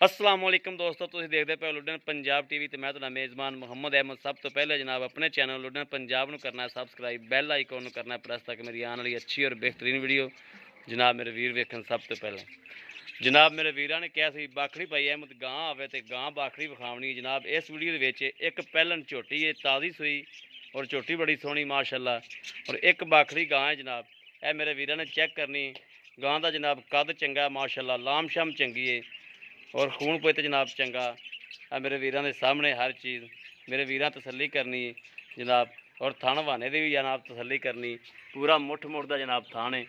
अस्सलाम वालेकुम दोस्तों, तुसीं देखदे पे लुधियाना पंजाब टीवी ते मैं तुहाडा मेज़बान मुहम्मद अहमद। सब तो पहले जनाब अपने चैनल लुधियाना पंजाब नूं करना है सबसक्राइब, बैल आइकन नूं करना है प्रेस ताकि मेरी आने वाली अच्छी और बेहतरीन वीडियो जनाब मेरे वीर वेखन। सब तो पहले जनाब मेरे वीरां ने कहा सी बाखड़ी भाई अहमद गां आवे तो गां बाखड़ी विखावनी। जनाब इस वीडियो दे विच एक पहलन झोटी है ताज़ी सूई और झोटी बड़ी सोहनी माशाअल्लाह, और एक बाखड़ी गां है जनाब। यह मेरे वीरां ने चेक करनी। गां का जनाब कद चंगा माशाअल्लाह, लाम शाम चंगी है और खून पुत जनाब चंगा है। मेरे वीरां दे सामने हर चीज़ मेरे वीरां तसल्ली करनी जनाब, और थण बहाने की भी जनाब तसल्ली करनी। पूरा मुठ मुठ का जनाब थान है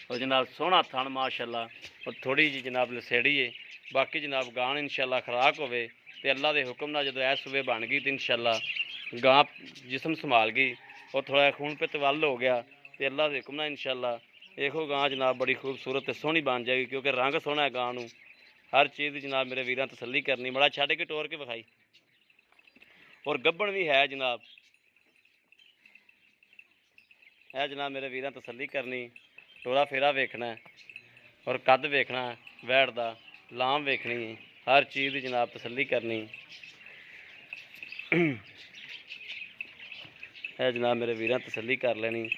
और जनाब सोहना थण माशाअल्लाह, और थोड़ी जी जनाब लसेड़ी है। बाकी जनाब गां इंशाअल्लाह खुराक होवे तो अल्लाह के हुक्म नाल जो इस सूबे बन गई तो इंशाअल्लाह गां जिसम संभाल गई और थोड़ा खून पित वल हो गया तो अल्लाह के हुक्म नाल इंशाअल्लाह देखो गां जनाब बड़ी खूबसूरत तो सोहनी बन जाएगी, क्योंकि रंग सोहना है गां नूं। हर चीज़ की जनाब मेरे वीरां तसल्ली करनी। बड़ा छड़ के टोर के विखाई और गब्बन भी है जनाब। है जनाब मेरे वीरां तसल्ली करनी, टोरा फेरा वेखना है और कद वेखना है, वैट दा लाम वेखनी है, हर चीज़ की जनाब तसल्ली करनी है जनाब मेरे वीरां तसल्ली कर लेनी।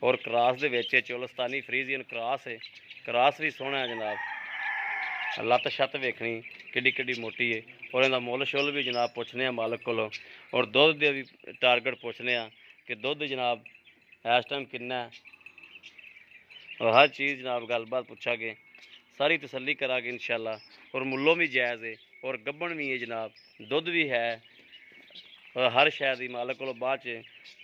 और क्रॉस दे विच चोलस्तानी फ्रीजियन क्रॉस है, क्रॉस भी सोहना है जनाब। लत्त छत्त वेखनी किड्डी किड्डी मोटी है, और इहदा मुल शुल भी जनाब पुछने मालक कोलों, और दुध दे भी टारगेट पुछने कि दुध जनाब इस टाइम किन्ना है, और हर चीज़ जनाब गलबात पूछागे, सारी तसल्ली करागे इंशाअल्लाह। और मुल्लों भी जायज़ है और गब्बन भी है जनाब, दुध भी है, और हर शय की मालक को बाद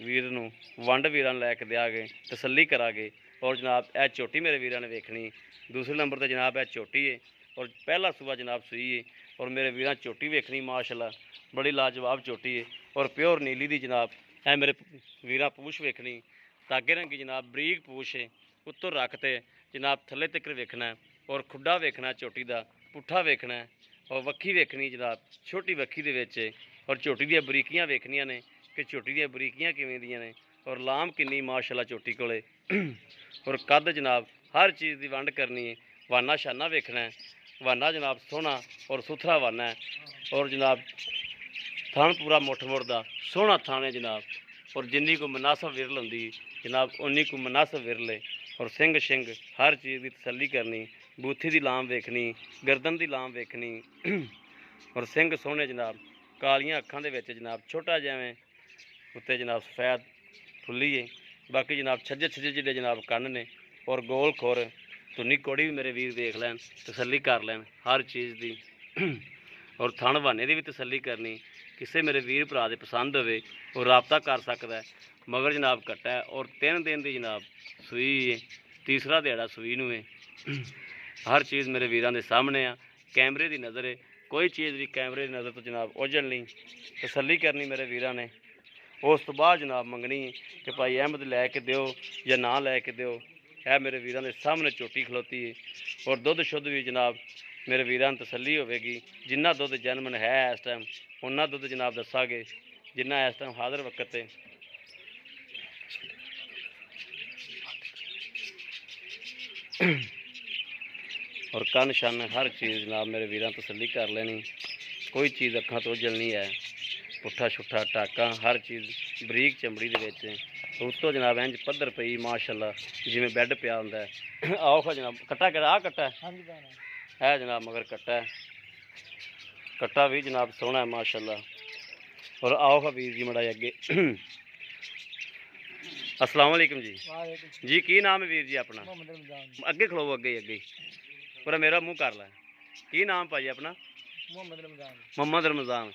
वीर नूं वंड वीरां नूं लैके देंगे, तसल्ली करागे। और जनाब यह झोटी मेरे वीरां ने वेखनी। दूसरे नंबर पर जनाब यह झोटी है और पहला सूबा जनाब सूई है, और मेरे वीरां झोटी वेखनी माशाअल्लाह, बड़ी लाजवाब झोटी है और प्योर नीली दी जनाब। है मेरे वीरां पूछ वेखनी, धागे रंगी जनाब बरीक पूछ है, उत्तर रखते जनाब थले तक वेखना है, और खुडा वेखना झोटी का, पुट्ठा वेखना है, और वक्खी वेखनी जनाब छोटी वक्खी दे विच, और झोटी दी बरीकियां वेखनियां ने कि झोटी दी बरीकियां किवें दियां ने, और लाम किन्नी माशाअल्लाह झोटी कोले और कद जनाब हर चीज़ की वंड करनी है। वाना शाना वेखना है, वाना जनाब सोहना और सुथरा वाना है, और जनाब थान पूरा मुठ मुठ दा सोहना थान है जनाब। और जिन्नी को मुनासब विरल होंदी जनाब उन्नी को मुनासब विरल है, और सिंग शिंग हर चीज़ की तसल्ली करनी। बूथी की लाम वेखनी, गर्दन की लाम वेखनी और सिंग सोहने जनाब, कालियां अखां दे विच जनाब छोटा जिवें उत्ते जनाब सफैद फुल्ली है। बाकी जनाब छज्जे छज्जे जिहड़े जनाब कन्न ने, और गोल खोर धुनी कोड़ी भी मेरे वीर देख लैन, तसल्ली कर लैन हर चीज़ की और थण बहाने की भी तसल्ली करनी। किसी मेरे वीर भरा दे पसंद होवे और रबता कर सकता है। मगर जनाब कट्टा है और 3 दिन की जनाब सूई है, तीसरा दिहाड़ा सूई नूं है। हर चीज़ मेरे वीरां दे सामने आ, कैमरे की नज़र है, कोई चीज़ भी कैमरे की नज़र तो जनाब ओझल नहीं। तसल्ली करनी मेरे वीरां ने, उस तो बाद जनाब मंगनी कि भाई अहमद लैके दो या ना लैके दो। है मेरे वीरां दे सामने झोटी खलोती है, और दुध शुद्ध भी जनाब मेरे वीरां नूं तसल्ली होवेगी। जिन्ना दुध जन्मन है इस टाइम उन्ना दुध जनाब दसागे, जिन्ना इस टाइम हाज़र वक्त है। और कन शन हर चीज़ जनाब मेरे वीरां तसल्ली कर लेनी, कोई चीज़ अखां तो ओझल नहीं है। पुट्ठा छुट्ठा टाका हर चीज़ बरीक चमड़ी दे विच, उत्तों जनाब इंज पद्धर पई माशाअल्लाह जिवें बैड पिया हुंदा है। आओ खा जनाब कट्टा केड़ा आ कट्टा है जनाब, मगर कट्टा है, कट्टा भी जनाब सोहना है माशाअल्लाह। और आओ खा वीर जी मड़ा अगे अस्सलाम वालेकुम जी। जी की नाम है वीर जी अपना? अगे खलोवो अगे अगे पूरा मेरा मुँह कर लै। की नाम भाई अपना? मुहम्मद रमज़ान।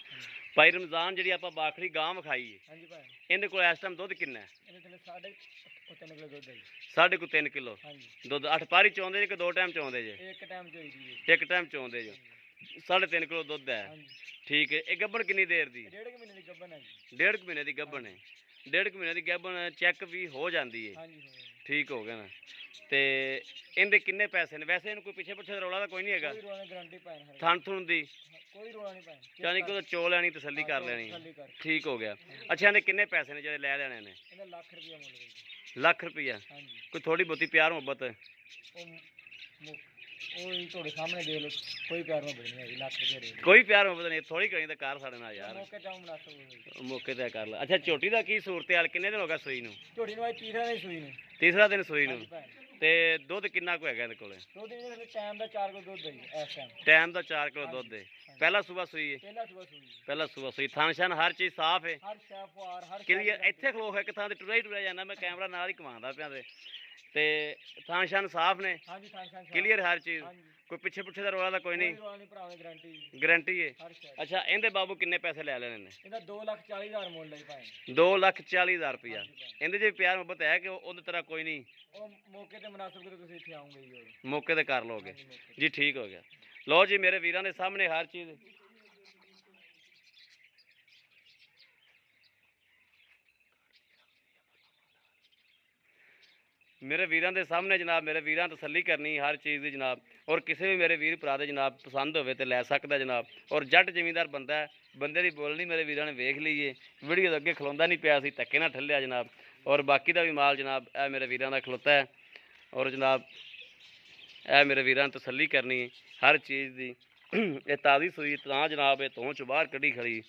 भाई रमज़ान जी आप बाखड़ी गां विखाई है, इहदे कोल इस टाइम दुध किन्ना है? 3.5 किलो दुध। 8 पारी चौंदे कि 2 टाइम चौंदे जे? एक टाइम चौंदे जो। 3.5 किलो दुध है, ठीक है। ये गब्बन किन्नी देर दी? 1.5 महीने की गब्बन है। 1.5 महीने की गब्बन चैक भी हो जाती है, ठीक हो गया ना। तो इनके किन्ने पैसे ने? वैसे इन्हू कोई पिछे पिछे रौला तो कोई नहीं है थन थुन दी, यानी कि चो लैनी तसल्ली कर लैनी, ठीक हो गया। अच्छा इन्हें किन्ने पैसे ने जो लै लेने ने? लाख रुपया। कोई थोड़ी बहुती प्यार मुहब्बत ਉਹ ਤੁਹਾਡੇ ਸਾਹਮਣੇ ਦੇਖ ਲਓ, ਕੋਈ ਪਿਆਰ ਮੁਹੱਬਤ ਨਹੀਂ ਹੈਗੀ, ਲੱਖ ਰੁਪਏ ਰੇਟ। ਕੋਈ ਪਿਆਰ ਮੁਹੱਬਤ ਨਹੀਂ, ਥੋੜੀ ਕਰੀ ਤਾਂ ਕਰ ਸਾਡੇ ਨਾਲ ਯਾਰ, ਮੌਕੇ ਚਾਹੂੰ ਮੁਨਾਸਬ ਮੌਕੇ ਤੇ ਕਰ ਲੈ। ਅੱਛਾ ਝੋਟੀ ਦਾ ਕੀ ਸੂਰਤ ਹਾਲ, ਕਿੰਨੇ ਦਿਨ ਹੋ ਗਿਆ ਸੂਈ ਨੂੰ? ਝੋਟੀ ਨੂੰ ਅੱਜ ਤੀਸਰਾ ਨਹੀਂ ਸੂਈ ਨੂੰ। ਤੀਸਰਾ ਦਿਨ ਸੂਈ ਨੂੰ। ਹਾਂਜੀ ਭੈਣ। ਤੇ ਦੁੱਧ ਕਿੰਨਾ ਕੁ ਹੈਗਾ ਇਹਦੇ ਕੋਲੇ? ਦੁੱਧ ਇਹਦੇ ਟਾਈਮ ਦਾ 4 ਕਿਲੋ ਦੁੱਧ ਹੈ ਜੀ ਇਸ ਟਾਈਮ। ਟਾਈਮ ਦਾ 4 ਕਿਲੋ ਦੁੱਧ ਹੈ। ਪਹਿਲਾ ਸੂਬਾ ਸੂਈ ਹੈ? ਪਹਿਲਾ ਸੂਆ ਸੂਈ। ਪਹਿਲਾ ਸੂਬਾ ਸੂਈ। ਥਣ ਸ਼ਨ ਹਰ ਚੀਜ਼ ਸਾਫ਼ ਹੈ? ਹਰ ਸ਼ੈ ਫੁਆਰ ਹਰ ਕਲੀਅਰ। ਇੱਥੇ ਖਲੋ ਹੈ ਕਿਥਾਂ ਤੇ ਟੁਰਿਆ ਹੀ ਟੁਰਿਆ ਜਾਂਦਾ, ਮੈਂ ਕੈਮਰਾ ਨਾਲ ਹੀ ਘੁਮਾਉਂਦਾ ਪਿਆ ਤੇ ਥਣ ਸ਼ਨ ਸਾਫ਼ ਨੇ? ਹਾਂਜੀ ਥਾਂ ਸ਼ਾਂ ਕਲੀਅਰ ਹਰ ਚੀਜ਼, ਹਾਂਜੀ। ਕੋਈ ਪਿੱਛੇ ਪੁੱਛੇ ਦਾ ਰੋਲਾ ਤਾਂ ਕੋਈ ਨਹੀਂ? ਰੋਲਾ ਨਹੀਂ ਭਰਾਵੇ, ਗਾਰੰਟੀ ਗਾਰੰਟੀ ਹੈ? ਹਰ ਸ਼ੈ। ਅੱਛਾ ਇਹਦੇ ਬਾਬੂ ਕਿੰਨੇ ਪੈਸੇ ਲੈ ਲੈਣੇ ਨੇ? ਇਹਦਾ 2,40,000 ਮੁੱਲ ਲਈ ਭਾਵੇਂ। 2,40,000 ਰੁਪਇਆ। ਇਹਦੇ 'ਚ ਵੀ ਪਿਆਰ ਮੁਹੱਬਤ ਹੈ ਕਿ ਉਹਦੇ ਤਰ੍ਹਾਂ ਕੋਈ ਨਹੀਂ? ਉਹ ਮੌਕੇ ਤੇ ਮੁਨਾਸਬ ਕਰੇ ਤੁਸੀਂ ਇੱਥੇ ਆਉਂਗੇ ਜੀ। ਮੌਕੇ ਤੇ ਕਰ ਲੋਗੇ ਹਾਂਜੀ, ਮੌਕੇ ਜੀ, ਠੀਕ ਹੋ ਗਿਆ। ਲਓ ਜੀ ਮੇਰੇ ਵੀਰਾਂ ਦੇ ਸਾਹਮਣੇ ਹਰ ਚੀਜ਼। ਮੇਰੇ ਵੀਰਾਂ ਦੇ ਸਾਹਮਣੇ ਜਨਾਬ, ਮੇਰੇ ਵੀਰਾਂ ਤਸੱਲੀ ਕਰਨੀ ਹਰ ਚੀਜ਼ ਦੀ ਜਨਾਬ। ਔਰ ਕਿਸੇ ਵੀ ਮੇਰੇ ਵੀਰ ਭਰਾ ਦੇ ਜਨਾਬ ਪਸੰਦ ਹੋਵੇ ਤੇ ਲੈ ਸਕਦਾ ਜਨਾਬ। ਔਰ ਜੱਟ ਜ਼ਿਮੀਂਦਾਰ ਬੰਦਾ ਹੈ, ਬੰਦੇ ਦੀ ਬੋਲਣੀ ਮੇਰੇ ਵੀਰਾਂ ਨੇ ਵੇਖ ਲਈਏ। ਵੀਡੀਓ ਦੇ ਅੱਗੇ ਖਲੋਂਦਾ ਨਹੀਂ ਪਿਆ ਸੀ, ਧੱਕੇ ਨਾਲ ਠੱਲਿਆ ਜਨਾਬ। ਔਰ ਬਾਕੀ ਦਾ ਵੀ ਮਾਲ ਜਨਾਬ ਇਹ ਮੇਰੇ ਵੀਰਾਂ ਦਾ ਖਲੋਤਾ ਹੈ। ਔਰ ਜਨਾਬ ਇਹ ਮੇਰੇ ਵੀਰਾਂ ਨੇ ਤਸੱਲੀ ਕਰਨੀ ਹਰ ਚੀਜ਼ ਦੀ। ਇਹ ਤਾਜ਼ੀ ਸੂਈ ਤਾਂ ਜਨਾਬ ਇਹ ਤੋਂ ਚੋਂ ਬਾਹਰ ਕੱਢੀ ਖੜੀ,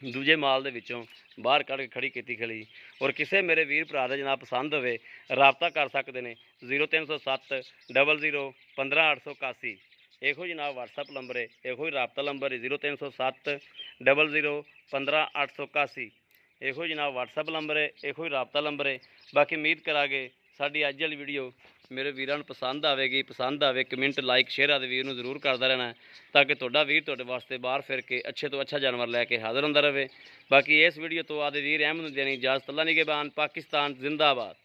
ਦੂਜੇ ਮਾਲ ਦੇ ਵਿੱਚੋਂ ਬਾਹਰ ਕੱਢ ਕੇ ਖੜੀ ਕੀਤੀ ਖੜੀ। ਔਰ ਕਿਸੇ ਮੇਰੇ ਵੀਰ ਭਰਾ ਦਾ ਜਨਾਬ ਪਸੰਦ ਹੋਵੇ ਰਾਬਤਾ ਕਰ ਸਕਦੇ ਨੇ 0307 00 15881। ਇਹੋ ਜਨਾਬ WhatsApp ਨੰਬਰ ਹੈ, ਇਹੋ ਹੀ ਰਾਬਤਾ ਨੰਬਰ ਹੈ 0307 00 15881। ਇਹੋ ਜਨਾਬ WhatsApp ਨੰਬਰ ਹੈ, ਇਹੋ ਹੀ ਰਾਬਤਾ ਨੰਬਰ ਹੈ। ਬਾਕੀ ਉਮੀਦ ਕਰਾਂਗੇ ਸਾਡੀ ਅੱਜ ਵਾਲੀ ਵੀਡੀਓ ਮੇਰੇ ਵੀਰਾਂ ਨੂੰ ਪਸੰਦ ਆਵੇਗੀ। ਪਸੰਦ ਆਵੇ ਕਮੈਂਟ ਲਾਈਕ ਸ਼ੇਅਰ ਆਦੇ ਵੀਰ ਨੂੰ ਜ਼ਰੂਰ ਕਰਦਾ ਰਹਿਣਾ, ਤਾਂ ਕਿ ਤੁਹਾਡਾ ਵੀਰ ਤੁਹਾਡੇ ਵਾਸਤੇ ਬਾਹਰ ਫਿਰ ਕੇ ਅੱਛੇ ਤੋਂ ਅੱਛਾ ਜਾਨਵਰ ਲੈ ਕੇ ਹਾਜ਼ਰ ਹੁੰਦਾ ਰਹੇ। ਬਾਕੀ ਇਸ ਵੀਡੀਓ ਤੋਂ ਆਦੇ ਵੀਰ ਅਹਿਮਦ ਨੂੰ ਦੇਣੀ ਇਜਾਜ਼ਤ। ਅੱਲਾ ਨਿਗਹਿਬਾਨ। ਪਾਕਿਸਤਾਨ ਜ਼ਿੰਦਾਬਾਦ।